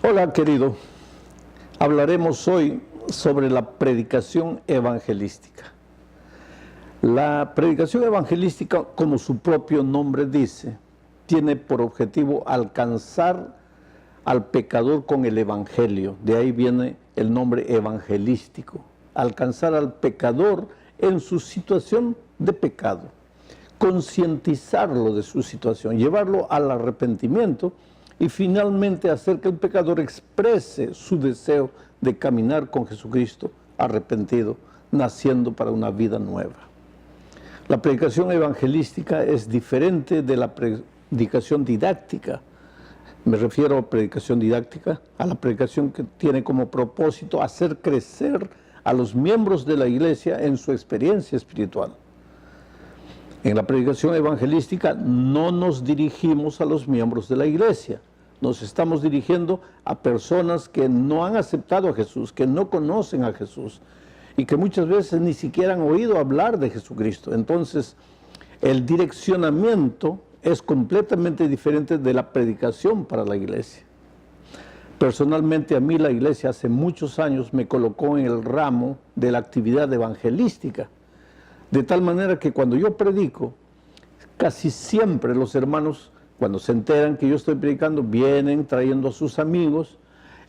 Hola, querido. Hablaremos hoy sobre la predicación evangelística. La predicación evangelística, como su propio nombre dice, tiene por objetivo alcanzar al pecador con el evangelio. De ahí viene el nombre evangelístico. Alcanzar al pecador en su situación de pecado. Concientizarlo de su situación, llevarlo al arrepentimiento y finalmente hacer que el pecador exprese su deseo de caminar con Jesucristo arrepentido, naciendo para una vida nueva. La predicación evangelística es diferente de la predicación didáctica. Me refiero a predicación didáctica, a la predicación que tiene como propósito hacer crecer a los miembros de la iglesia en su experiencia espiritual. En la predicación evangelística no nos dirigimos a los miembros de la iglesia, nos estamos dirigiendo a personas que no han aceptado a Jesús, que no conocen a Jesús y que muchas veces ni siquiera han oído hablar de Jesucristo. Entonces, el direccionamiento es completamente diferente de la predicación para la iglesia. Personalmente, a mí la iglesia hace muchos años me colocó en el ramo de la actividad evangelística. De tal manera que cuando yo predico, casi siempre los hermanos, cuando se enteran que yo estoy predicando, vienen trayendo a sus amigos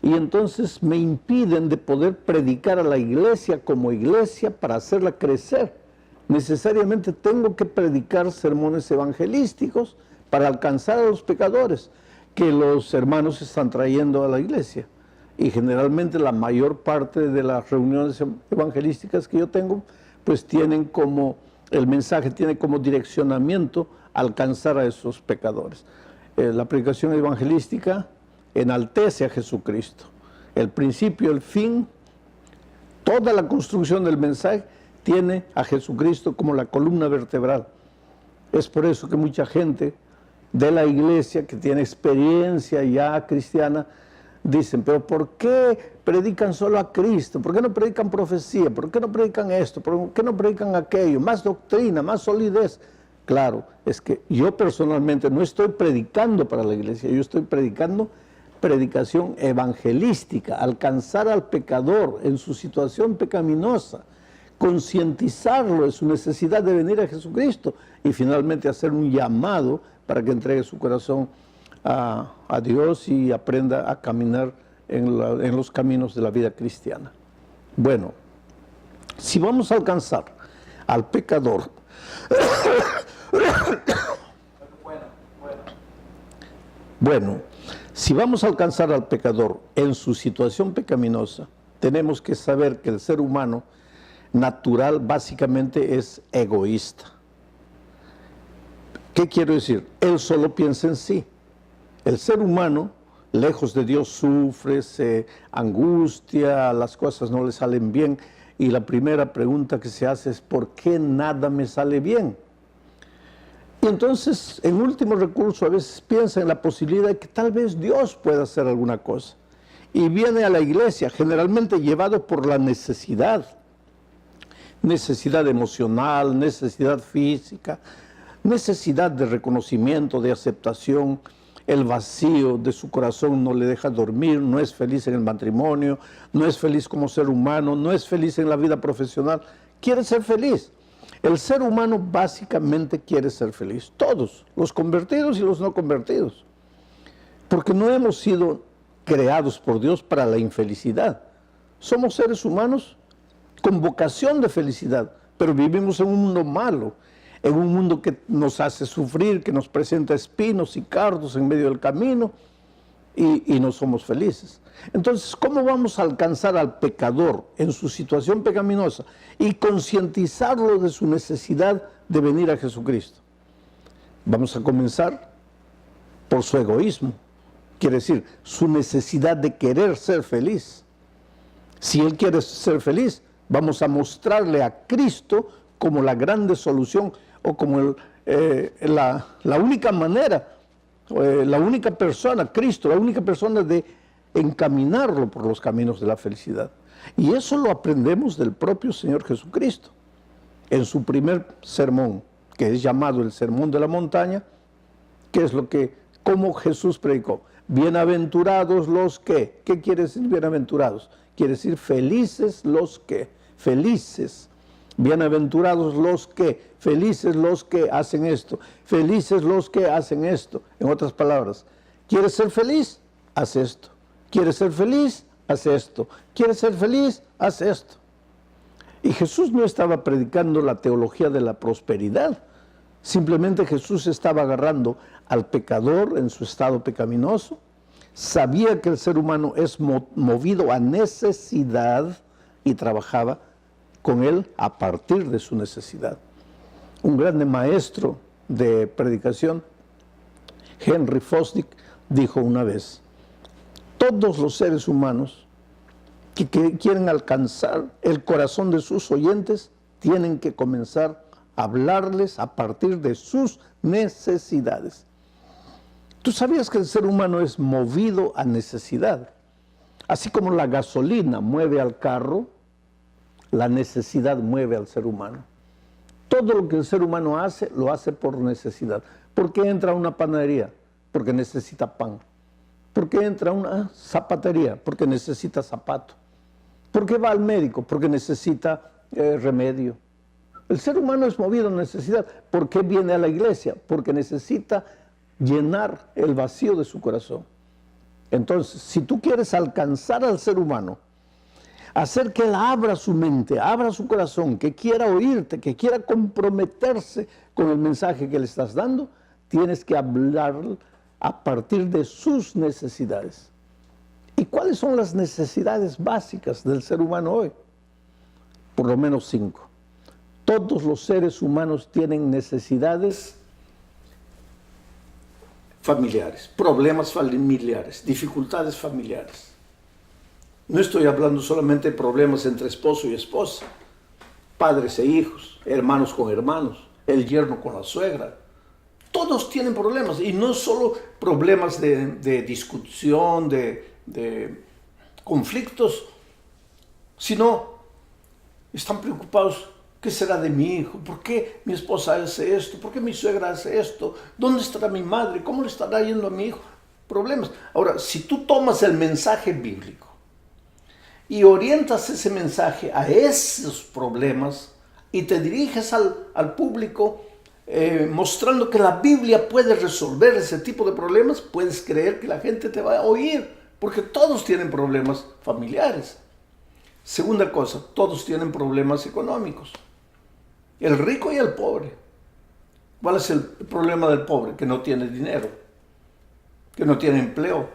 y entonces me impiden de poder predicar a la iglesia como iglesia para hacerla crecer. Necesariamente tengo que predicar sermones evangelísticos para alcanzar a los pecadores que los hermanos están trayendo a la iglesia. Y generalmente la mayor parte de las reuniones evangelísticas que yo tengo, pues tienen como, el mensaje tiene como direccionamiento alcanzar a esos pecadores. La predicación evangelística enaltece a Jesucristo. El principio, el fin, toda la construcción del mensaje tiene a Jesucristo como la columna vertebral. Es por eso que mucha gente de la iglesia que tiene experiencia ya cristiana dicen, pero ¿por qué predican solo a Cristo? ¿Por qué no predican profecía? ¿Por qué no predican esto? ¿Por qué no predican aquello? Más doctrina, más solidez. Claro, es que yo personalmente no estoy predicando para la iglesia, yo estoy predicando predicación evangelística, alcanzar al pecador en su situación pecaminosa, concientizarlo de su necesidad de venir a Jesucristo y finalmente hacer un llamado para que entregue su corazón a Dios y aprenda a caminar en los caminos de la vida cristiana. Bueno, si vamos a alcanzar al pecador, si vamos a alcanzar al pecador en su situación pecaminosa, tenemos que saber que el ser humano natural básicamente es egoísta. ¿Qué quiero decir? Él solo piensa en sí. El ser humano, lejos de Dios, sufre, se angustia, las cosas no le salen bien. Y la primera pregunta que se hace es, ¿por qué nada me sale bien? Y entonces, en último recurso, a veces piensa en la posibilidad de que tal vez Dios pueda hacer alguna cosa. Y viene a la iglesia, generalmente llevado por la necesidad. Necesidad emocional, necesidad física, necesidad de reconocimiento, de aceptación. El vacío de su corazón no le deja dormir, no es feliz en el matrimonio, no es feliz como ser humano, no es feliz en la vida profesional. Quiere ser feliz. El ser humano básicamente quiere ser feliz. Todos, los convertidos y los no convertidos. Porque no hemos sido creados por Dios para la infelicidad. Somos seres humanos con vocación de felicidad, pero vivimos en un mundo malo, en un mundo que nos hace sufrir, que nos presenta espinos y cardos en medio del camino y no somos felices. Entonces, ¿cómo vamos a alcanzar al pecador en su situación pecaminosa y concientizarlo de su necesidad de venir a Jesucristo? Vamos a comenzar por su egoísmo, quiere decir, su necesidad de querer ser feliz. Si él quiere ser feliz, vamos a mostrarle a Cristo como la grande solución o como la única manera, la única persona, Cristo, la única persona de encaminarlo por los caminos de la felicidad. Y eso lo aprendemos del propio Señor Jesucristo. En su primer sermón, que es llamado el Sermón de la Montaña, que es cómo Jesús predicó. bienaventurados los que. ¿Qué quiere decir bienaventurados? Quiere decir felices los que. Felices. Bienaventurados los que. Felices los que hacen esto. Felices los que hacen esto. En otras palabras, ¿quieres ser feliz? Haz esto. ¿Quieres ser feliz? Haz esto. ¿Quieres ser feliz? Haz esto. Y Jesús no estaba predicando la teología de la prosperidad. Simplemente Jesús estaba agarrando al pecador en su estado pecaminoso. Sabía que el ser humano es movido a necesidad y trabajaba con él a partir de su necesidad. Un grande maestro de predicación, Henry Fosdick, dijo una vez: todos los seres humanos que quieren alcanzar el corazón de sus oyentes tienen que comenzar a hablarles a partir de sus necesidades. ¿Tú sabías que el ser humano es movido a necesidad? Así como la gasolina mueve al carro, la necesidad mueve al ser humano. Todo lo que el ser humano hace, lo hace por necesidad. ¿Por qué entra a una panadería? Porque necesita pan. ¿Por qué entra a una zapatería? Porque necesita zapato. ¿Por qué va al médico? Porque necesita remedio. El ser humano es movido a necesidad. ¿Por qué viene a la iglesia? Porque necesita llenar el vacío de su corazón. Entonces, si tú quieres alcanzar al ser humano, hacer que él abra su mente, abra su corazón, que quiera oírte, que quiera comprometerse con el mensaje que le estás dando, tienes que hablar a partir de sus necesidades. ¿Y cuáles son las necesidades básicas del ser humano hoy? Por lo menos 5. Todos los seres humanos tienen necesidades familiares, problemas familiares, dificultades familiares. No estoy hablando solamente de problemas entre esposo y esposa, padres e hijos, hermanos con hermanos, el yerno con la suegra. Todos tienen problemas, y no solo problemas de discusión, de conflictos, sino están preocupados: ¿qué será de mi hijo? ¿Por qué mi esposa hace esto? ¿Por qué mi suegra hace esto? ¿Dónde estará mi madre? ¿Cómo le estará yendo a mi hijo? Problemas. Ahora, si tú tomas el mensaje bíblico y orientas ese mensaje a esos problemas y te diriges al público mostrando que la Biblia puede resolver ese tipo de problemas, puedes creer que la gente te va a oír, porque todos tienen problemas familiares. Segunda cosa, todos tienen problemas económicos. El rico y el pobre. ¿Cuál es el problema del pobre? Que no tiene dinero, que no tiene empleo.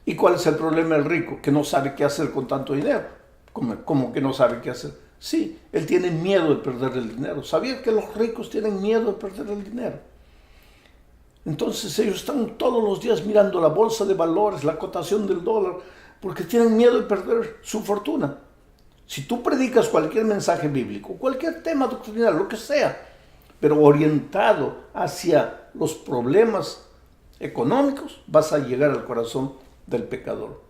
¿Y cuál es el problema del rico? Que no sabe qué hacer con tanto dinero. ¿Cómo que no sabe qué hacer? Sí, él tiene miedo de perder el dinero. ¿Sabía que los ricos tienen miedo de perder el dinero? Entonces ellos están todos los días mirando la bolsa de valores, la cotación del dólar, porque tienen miedo de perder su fortuna. Si tú predicas cualquier mensaje bíblico, cualquier tema doctrinal, lo que sea, pero orientado hacia los problemas económicos, vas a llegar al corazón del pecador.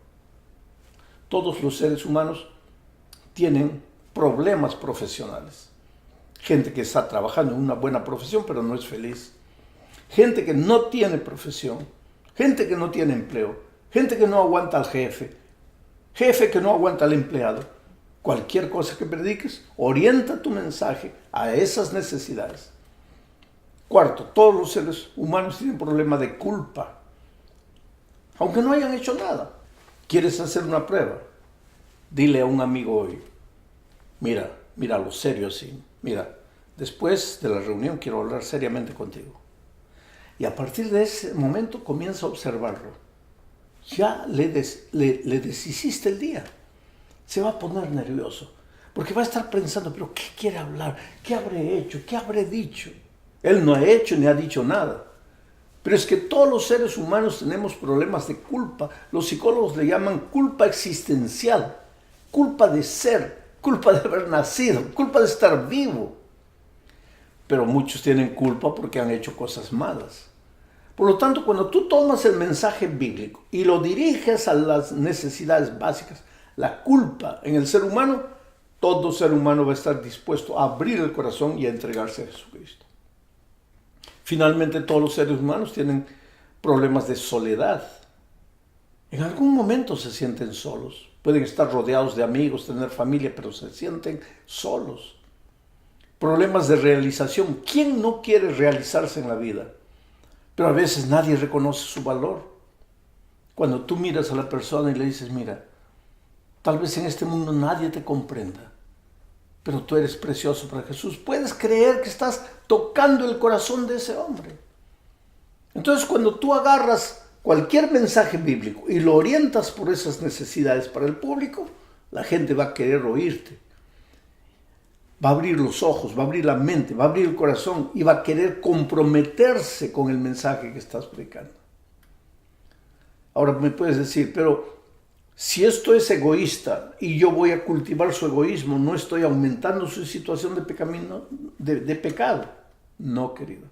Todos los seres humanos tienen problemas profesionales. Gente que está trabajando en una buena profesión, pero no es feliz. Gente que no tiene profesión. Gente que no tiene empleo. Gente que no aguanta al jefe. Jefe que no aguanta al empleado. Cualquier cosa que prediques, orienta tu mensaje a esas necesidades. Cuarto, todos los seres humanos tienen problema de culpa, aunque no hayan hecho nada. ¿Quieres hacer una prueba? Dile a un amigo hoy: mira lo serio así. Mira, después de la reunión quiero hablar seriamente contigo. Y a partir de ese momento comienza a observarlo. Ya le deshiciste el día. Se va a poner nervioso, porque va a estar pensando: ¿pero qué quiere hablar? ¿Qué habré hecho? ¿Qué habré dicho? Él no ha hecho ni ha dicho nada. Pero es que todos los seres humanos tenemos problemas de culpa. Los psicólogos le llaman culpa existencial, culpa de ser, culpa de haber nacido, culpa de estar vivo. Pero muchos tienen culpa porque han hecho cosas malas. Por lo tanto, cuando tú tomas el mensaje bíblico y lo diriges a las necesidades básicas, la culpa en el ser humano, todo ser humano va a estar dispuesto a abrir el corazón y a entregarse a Jesucristo. Finalmente, todos los seres humanos tienen problemas de soledad. en algún momento se sienten solos. Pueden estar rodeados de amigos, tener familia, pero se sienten solos. Problemas de realización. ¿Quién no quiere realizarse en la vida? Pero a veces nadie reconoce su valor. Cuando tú miras a la persona y le dices, mira, tal vez en este mundo nadie te comprenda, pero tú eres precioso para Jesús. Puedes creer que estás tocando el corazón de ese hombre. Entonces, cuando tú agarras cualquier mensaje bíblico y lo orientas por esas necesidades para el público, la gente va a querer oírte. Va a abrir los ojos, va a abrir la mente, va a abrir el corazón y va a querer comprometerse con el mensaje que estás predicando. Ahora me puedes decir, pero si esto es egoísta y yo voy a cultivar su egoísmo, ¿no estoy aumentando su situación de pecado? No, querido.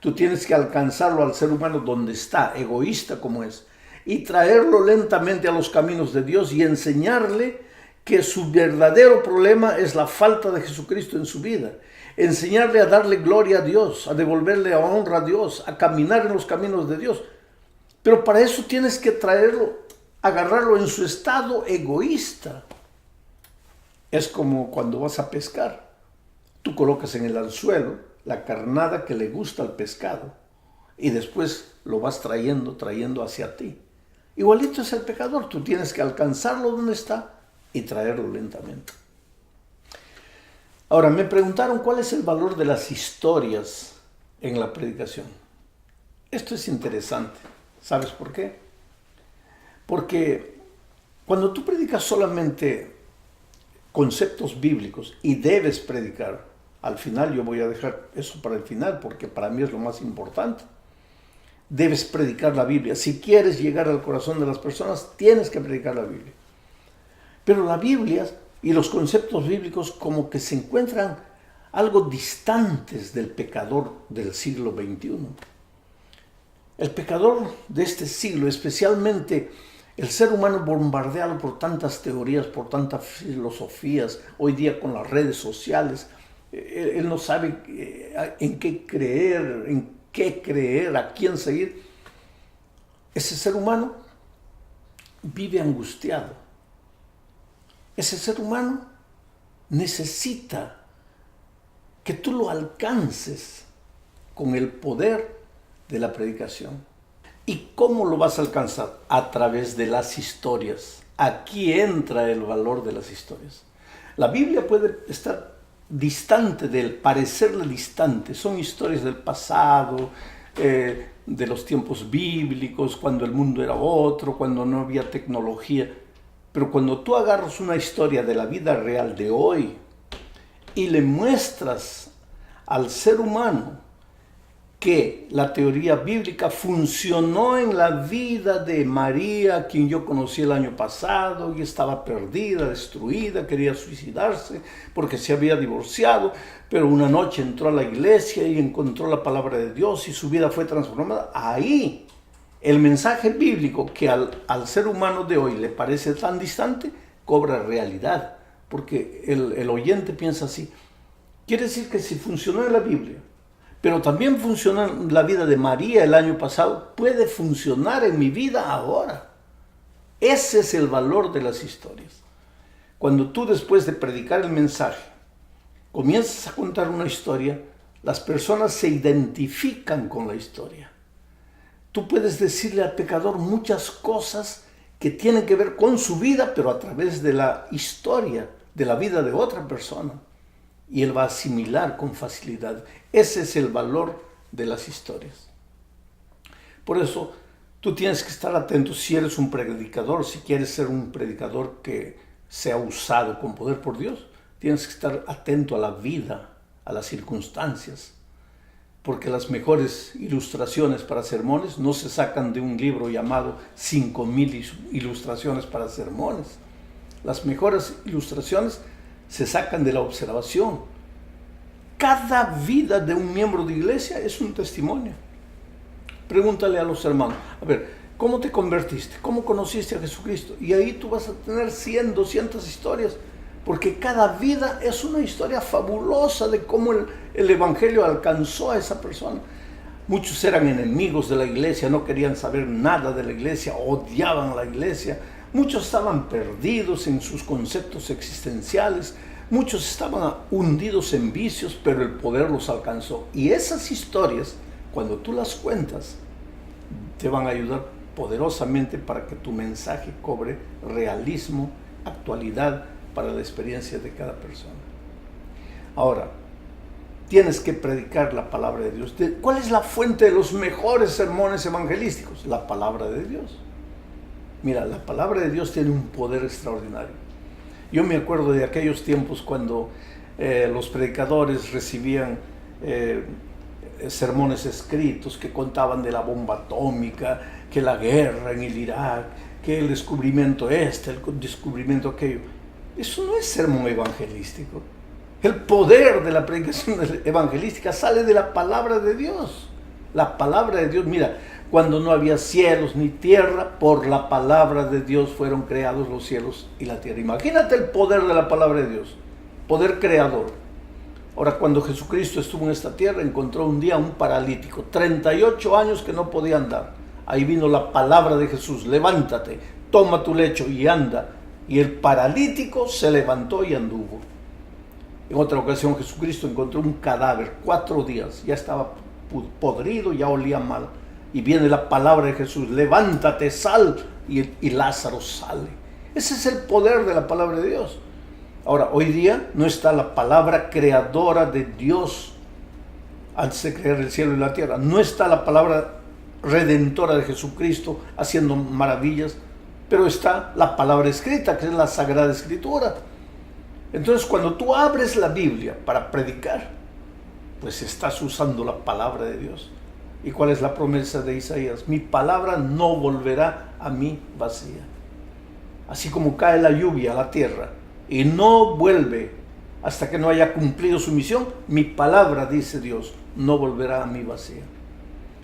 Tú tienes que alcanzarlo al ser humano donde está, egoísta como es, y traerlo lentamente a los caminos de Dios y enseñarle que su verdadero problema es la falta de Jesucristo en su vida. Enseñarle a darle gloria a Dios, a devolverle honra a Dios, a caminar en los caminos de Dios. Pero para eso tienes que traerlo, agarrarlo en su estado egoísta. Es como cuando vas a pescar. Tú colocas en el anzuelo la carnada que le gusta al pescado y después lo vas trayendo hacia ti. Igualito es el pecador. Tú tienes que alcanzarlo donde está y traerlo lentamente. Ahora, me preguntaron cuál es el valor de las historias en la predicación. Esto es interesante. ¿Sabes por qué? Porque cuando tú predicas solamente conceptos bíblicos y debes predicar, al final yo voy a dejar eso para el final porque para mí es lo más importante. Debes predicar la Biblia. Si quieres llegar al corazón de las personas, tienes que predicar la Biblia. Pero la Biblia y los conceptos bíblicos como que se encuentran algo distantes del pecador del siglo XXI. El pecador de este siglo, especialmente el ser humano bombardeado por tantas teorías, por tantas filosofías, hoy día con las redes sociales, él no sabe en qué creer, a quién seguir. Ese ser humano vive angustiado. Ese ser humano necesita que tú lo alcances con el poder de la predicación. ¿Y cómo lo vas a alcanzar? A través de las historias. Aquí entra el valor de las historias. La Biblia puede estar distante parecerle distante. Son historias del pasado, de los tiempos bíblicos, cuando el mundo era otro, cuando no había tecnología. Pero cuando tú agarras una historia de la vida real de hoy y le muestras al ser humano que la teoría bíblica funcionó en la vida de María, quien yo conocí el año pasado, y estaba perdida, destruida, quería suicidarse porque se había divorciado, pero una noche entró a la iglesia y encontró la palabra de Dios y su vida fue transformada. Ahí el mensaje bíblico que al ser humano de hoy le parece tan distante, cobra realidad, porque el oyente piensa así. Quiere decir que si funcionó en la Biblia, pero también funcionó en la vida de María el año pasado, puede funcionar en mi vida ahora. Ese es el valor de las historias. Cuando tú, después de predicar el mensaje, comienzas a contar una historia, las personas se identifican con la historia. Tú puedes decirle al pecador muchas cosas que tienen que ver con su vida, pero a través de la historia, de la vida de otra persona. Y él va a asimilar con facilidad. Ese es el valor de las historias. Por eso, tú tienes que estar atento si eres un predicador, si quieres ser un predicador que sea usado con poder por Dios, tienes que estar atento a la vida, a las circunstancias. Porque las mejores ilustraciones para sermones no se sacan de un libro llamado 5000 ilustraciones para sermones. Las mejores ilustraciones se sacan de la observación. Cada vida de un miembro de iglesia es un testimonio. Pregúntale a los hermanos, a ver, ¿cómo te convertiste? ¿Cómo conociste a Jesucristo? Y ahí tú vas a tener 100, 200 historias, porque cada vida es una historia fabulosa de cómo el Evangelio alcanzó a esa persona. Muchos eran enemigos de la iglesia, no querían saber nada de la iglesia, odiaban la iglesia. Muchos estaban perdidos en sus conceptos existenciales. Muchos estaban hundidos en vicios, pero el poder los alcanzó. Y esas historias, cuando tú las cuentas, te van a ayudar poderosamente para que tu mensaje cobre realismo, actualidad para la experiencia de cada persona. Ahora, tienes que predicar la palabra de Dios. ¿Cuál es la fuente de los mejores sermones evangelísticos? La palabra de Dios. Mira, la palabra de Dios tiene un poder extraordinario. Yo me acuerdo de aquellos tiempos cuando los predicadores recibían sermones escritos que contaban de la bomba atómica, que la guerra en el Irak, que el descubrimiento el descubrimiento aquello. Eso no es sermón evangelístico. El poder de la predicación evangelística sale de la palabra de Dios. La palabra de Dios, mira, cuando no había cielos ni tierra, por la palabra de Dios fueron creados los cielos y la tierra. Imagínate el poder de la palabra de Dios, poder creador. Ahora, cuando Jesucristo estuvo en esta tierra, encontró un día un paralítico, 38 años que no podía andar. Ahí vino la palabra de Jesús: levántate, toma tu lecho y anda. Y el paralítico se levantó y anduvo. En otra ocasión Jesucristo encontró un cadáver, 4 días, ya estaba podrido, ya olía mal. Y viene la palabra de Jesús: levántate, sal, y Lázaro sale. Ese es el poder de la palabra de Dios. Ahora, hoy día no está la palabra creadora de Dios antes de crear el cielo y la tierra. No está la palabra redentora de Jesucristo haciendo maravillas, pero está la palabra escrita, que es la Sagrada Escritura. Entonces, cuando tú abres la Biblia para predicar, pues estás usando la palabra de Dios. ¿Y cuál es la promesa de Isaías? Mi palabra no volverá a mí vacía. Así como cae la lluvia a la tierra y no vuelve hasta que no haya cumplido su misión, mi palabra, dice Dios, no volverá a mí vacía.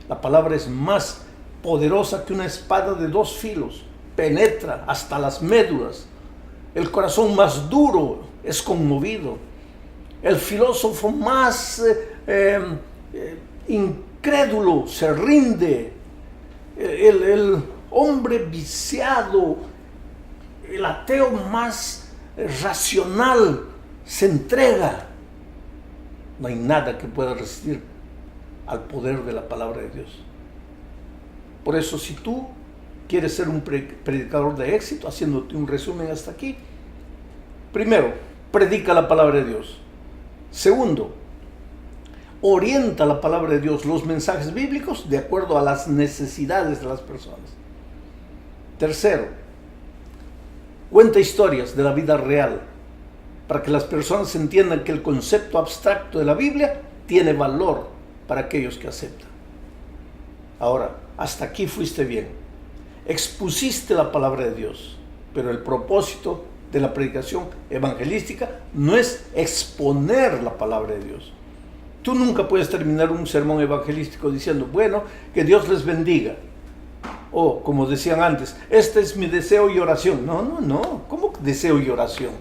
La palabra es más poderosa que una espada de 2 filos. Penetra hasta las médulas. El corazón más duro es conmovido. El filósofo más incrédulo se rinde. El hombre viciado, el ateo más racional se entrega. No hay nada que pueda resistir al poder de la palabra de Dios. Por eso, si tú quieres ser un predicador de éxito, haciéndote un resumen hasta aquí, primero, predica la palabra de Dios. Segundo, orienta la palabra de Dios, los mensajes bíblicos, de acuerdo a las necesidades de las personas. Tercero, cuenta historias de la vida real, para que las personas entiendan que el concepto abstracto de la Biblia tiene valor para aquellos que aceptan. Ahora, hasta aquí fuiste bien. Expusiste la palabra de Dios, pero el propósito de la predicación evangelística no es exponer la palabra de Dios. Tú nunca puedes terminar un sermón evangelístico diciendo: bueno, que Dios les bendiga. O, como decían antes, este es mi deseo y oración. No. ¿Cómo deseo y oración?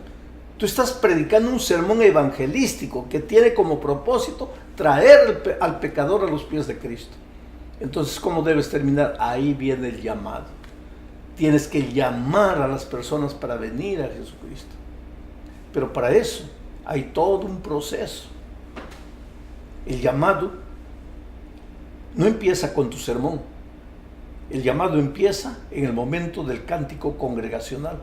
Tú estás predicando un sermón evangelístico que tiene como propósito traer al pecador a los pies de Cristo. Entonces, ¿cómo debes terminar? Ahí viene el llamado. Tienes que llamar a las personas para venir a Jesucristo. Pero para eso hay todo un proceso. El llamado no empieza con tu sermón. El llamado empieza en el momento del cántico congregacional.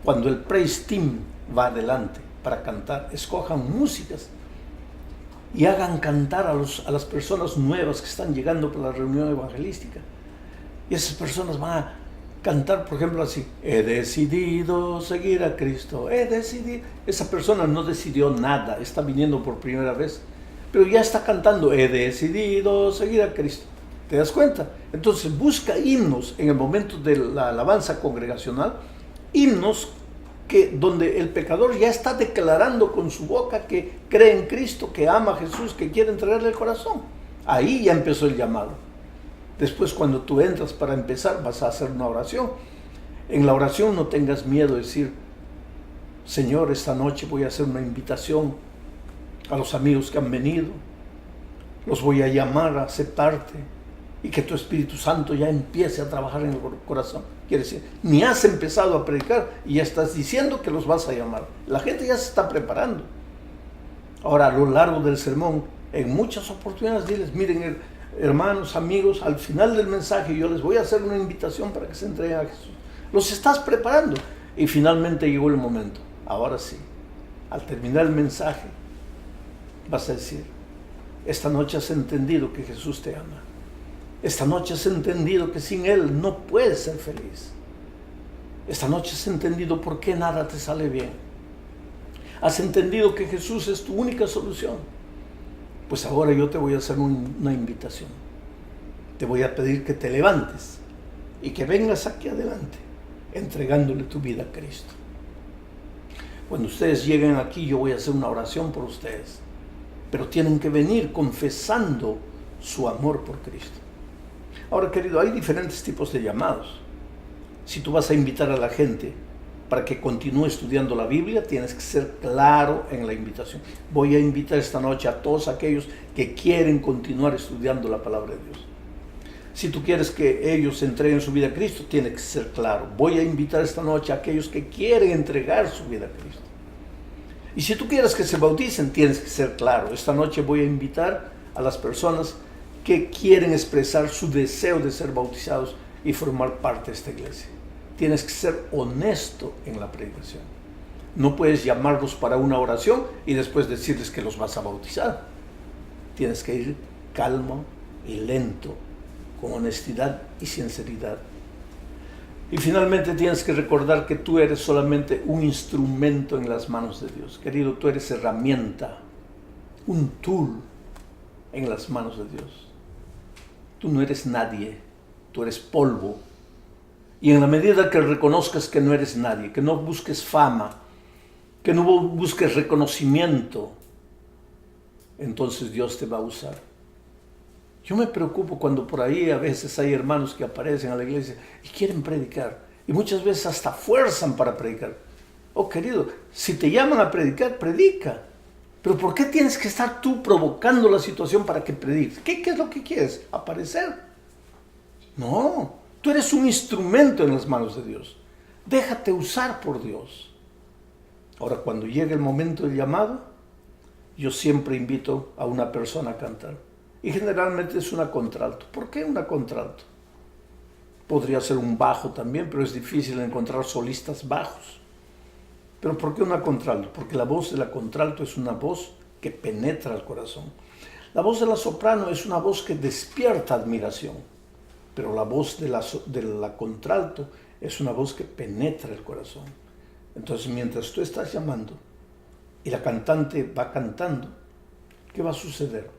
Cuando el praise team va adelante para cantar, escojan músicas y hagan cantar a las personas nuevas que están llegando para la reunión evangelística. Y esas personas van a cantar, por ejemplo, así: he decidido seguir a Cristo, he decidido. Esa persona no decidió nada, está viniendo por primera vez, pero ya está cantando: he decidido seguir a Cristo. ¿Te das cuenta? Entonces busca himnos en el momento de la alabanza congregacional, himnos donde el pecador ya está declarando con su boca que cree en Cristo, que ama a Jesús, que quiere entregarle el corazón. Ahí ya empezó el llamado. Después, cuando tú entras para empezar, vas a hacer una oración. En la oración no tengas miedo de decir: Señor, esta noche voy a hacer una invitación a los amigos que han venido. los voy a llamar a aceptarte y que tu Espíritu Santo ya empiece a trabajar en el corazón. Quiere decir, ni has empezado a predicar y ya estás diciendo que los vas a llamar. La gente ya se está preparando. Ahora, a lo largo del sermón, en muchas oportunidades, diles, miren, hermanos, amigos, al final del mensaje yo les voy a hacer una invitación para que se entreguen a Jesús. Los estás preparando. Y finalmente llegó el momento. Ahora sí, al terminar el mensaje, vas a decir, esta noche has entendido que Jesús te ama. Esta noche has entendido que sin Él no puedes ser feliz. Esta noche has entendido por qué nada te sale bien. Has entendido que Jesús es tu única solución. Pues ahora yo te voy a hacer una invitación. Te voy a pedir que te levantes y que vengas aquí adelante, entregándole tu vida a Cristo. Cuando ustedes lleguen aquí, yo voy a hacer una oración por ustedes. Pero tienen que venir confesando su amor por Cristo. Ahora, querido, hay diferentes tipos de llamados. Si tú vas a invitar a la gente para que continúe estudiando la Biblia, tienes que ser claro en la invitación. Voy a invitar esta noche a todos aquellos que quieren continuar estudiando la palabra de Dios. Si tú quieres que ellos entreguen su vida a Cristo, tienes que ser claro. Voy a invitar esta noche a aquellos que quieren entregar su vida a Cristo. Y si tú quieres que se bauticen, tienes que ser claro. Esta noche voy a invitar a las personas que quieren expresar su deseo de ser bautizados y formar parte de esta iglesia. Tienes que ser honesto en la predicación. No puedes llamarlos para una oración y después decirles que los vas a bautizar. Tienes que ir calmo y lento, con honestidad y sinceridad. Y finalmente tienes que recordar que tú eres solamente un instrumento en las manos de Dios. Querido, tú eres herramienta, un tool en las manos de Dios. Tú no eres nadie, tú eres polvo. Y en la medida que reconozcas que no eres nadie, que no busques fama, que no busques reconocimiento, entonces Dios te va a usar. Yo me preocupo cuando por ahí a veces hay hermanos que aparecen a la iglesia y quieren predicar. Y muchas veces hasta fuerzan para predicar. Oh, querido, si te llaman a predicar, predica. Pero ¿por qué tienes que estar tú provocando la situación para que prediques? ¿Qué es lo que quieres? ¿Aparecer? No, tú eres un instrumento en las manos de Dios. Déjate usar por Dios. Ahora, cuando llegue el momento del llamado, yo siempre invito a una persona a cantar. Y generalmente es una contralto. ¿Por qué una contralto? Podría ser un bajo también, pero es difícil encontrar solistas bajos. ¿Pero por qué una contralto? Porque la voz de la contralto es una voz que penetra el corazón. La voz de la soprano es una voz que despierta admiración. Pero la voz de la contralto es una voz que penetra el corazón. Entonces, mientras tú estás llamando y la cantante va cantando, ¿qué va a suceder?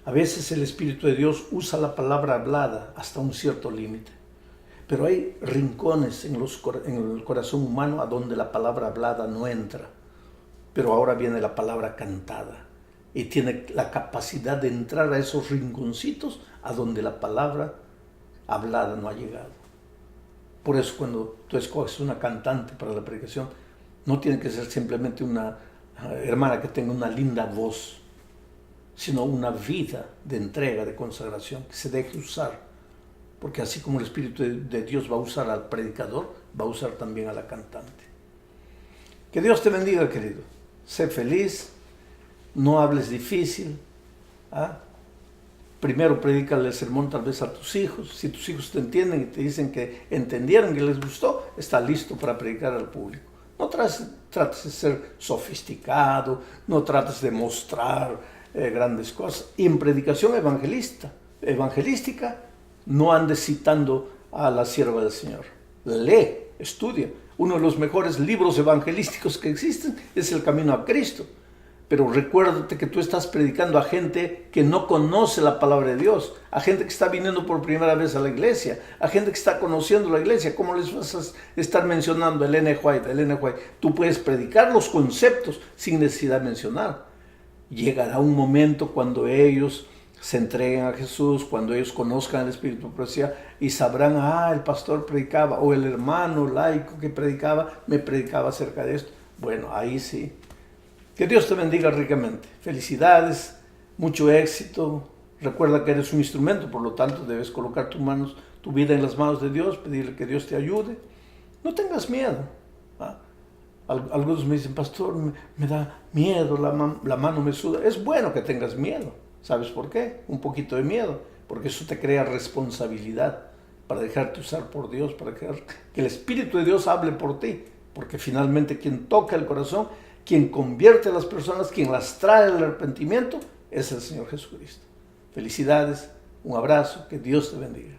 A veces el Espíritu de Dios usa la palabra hablada hasta un cierto límite. Pero hay rincones en el corazón humano a donde la palabra hablada no entra. Pero ahora viene la palabra cantada. Y tiene la capacidad de entrar a esos rinconcitos a donde la palabra hablada no ha llegado. Por eso cuando tú escoges una cantante para la predicación, no tiene que ser simplemente una hermana que tenga una linda voz, sino una vida de entrega, de consagración, que se deje usar. Porque así como el Espíritu de Dios va a usar al predicador, va a usar también a la cantante. Que Dios te bendiga, querido. Sé feliz, no hables difícil. Primero predícale el sermón tal vez a tus hijos. Si tus hijos te entienden y te dicen que entendieron, que les gustó, está listo para predicar al público. No trates de ser sofisticado, no trates de mostrar grandes cosas. Y en predicación evangelística, no andes citando a la sierva del Señor. Lee, estudia. Uno de los mejores libros evangelísticos que existen es El Camino a Cristo. Pero recuérdate que tú estás predicando a gente que no conoce la palabra de Dios, a gente que está viniendo por primera vez a la iglesia, a gente que está conociendo la iglesia. ¿Cómo les vas a estar mencionando el Ellen White? Tú puedes predicar los conceptos sin necesidad de mencionar. Llegará un momento cuando ellos se entreguen a Jesús, cuando ellos conozcan el Espíritu de profecía y sabrán, el pastor predicaba, o el hermano laico que predicaba, me predicaba acerca de esto. Bueno, ahí sí. Que Dios te bendiga ricamente. Felicidades, mucho éxito. Recuerda que eres un instrumento, por lo tanto debes colocar tus manos, tu vida en las manos de Dios, pedirle que Dios te ayude. No tengas miedo. Algunos me dicen, pastor, me da miedo, la mano me suda. Es bueno que tengas miedo. ¿Sabes por qué? Un poquito de miedo, porque eso te crea responsabilidad para dejarte usar por Dios, para que el Espíritu de Dios hable por ti, porque finalmente quien toca el corazón, quien convierte a las personas, quien las trae al arrepentimiento, es el Señor Jesucristo. Felicidades, un abrazo, que Dios te bendiga.